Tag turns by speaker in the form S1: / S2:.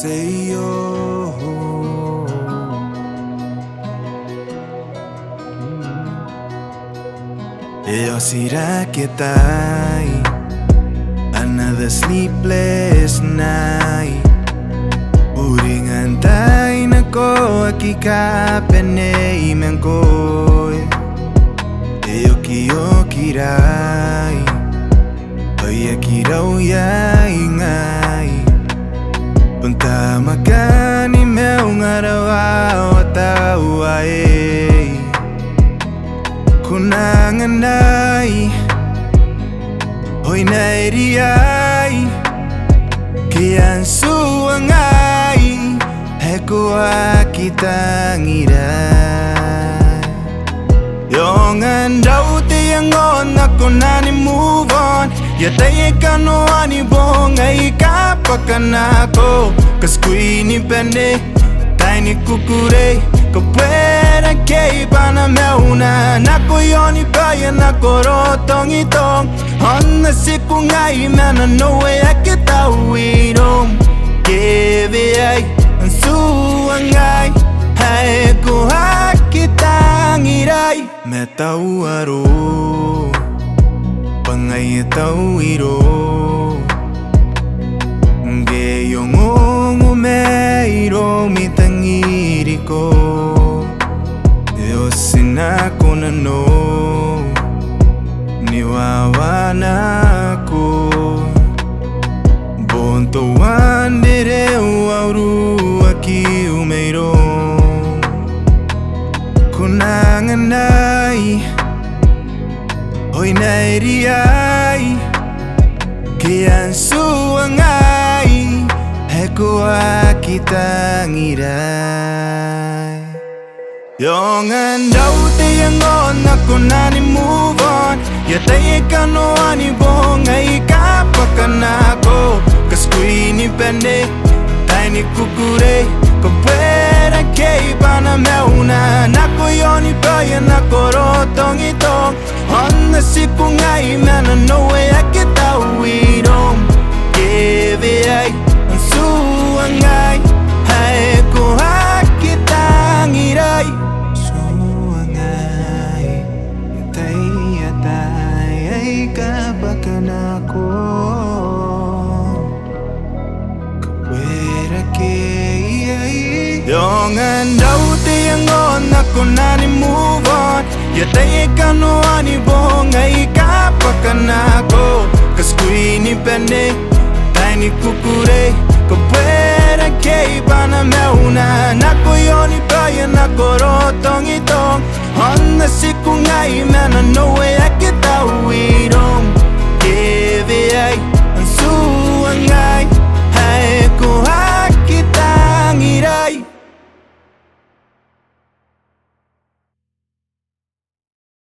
S1: say yo. Yo será que tai another sleepless night. Uringan tay na ko akikapene imenkoy. Yo kirai oy akirau ya ingai. Punta makani meu ngarawa tau ai. Kunangan nai hoy nairiai. Kian suangai heku akita ngirai. Yongan dau te yangon ako nani move on. Ya taye kano ani bongai kapakanako. Kaskui ni pende tiny kukure. Kapuera kei pana meuna. Nako yoni paya nako rotong itong. Honna siku ngai mana no way akita uirong. Keve ai ansuangai haeku hakita ngirai. Me tau aro pangai tau iro. Ge yongongu me iro mitangiriko. Yo sinako na no niwawanako. Bonto wandere wauru aki umeiro. Kunangan nai hoy nairiai. Kian suangai heku akita ngirai. Yongan dau te yangon ako nani move on. Ya taye kano ani bongai kapakanako. Kaskui ni pende tiny kukure. Kapuera kei pana meuna. Nako yoni paya nako rotong itong. Honna siku ngai mana no way akita uirong. Keve ai ansuangai haeku hakita ngirai. Suangai tai atai ai kapakanako. Kapuera kei ai. Yongan dau te yangon ako nani move on. Ya taye kano ani bongai kapakanako. Kaskui ni pende tiny kukure. Kapuera kei pana meuna. Nako yoni paya nako rotong itong. Honna siku ngai mana no way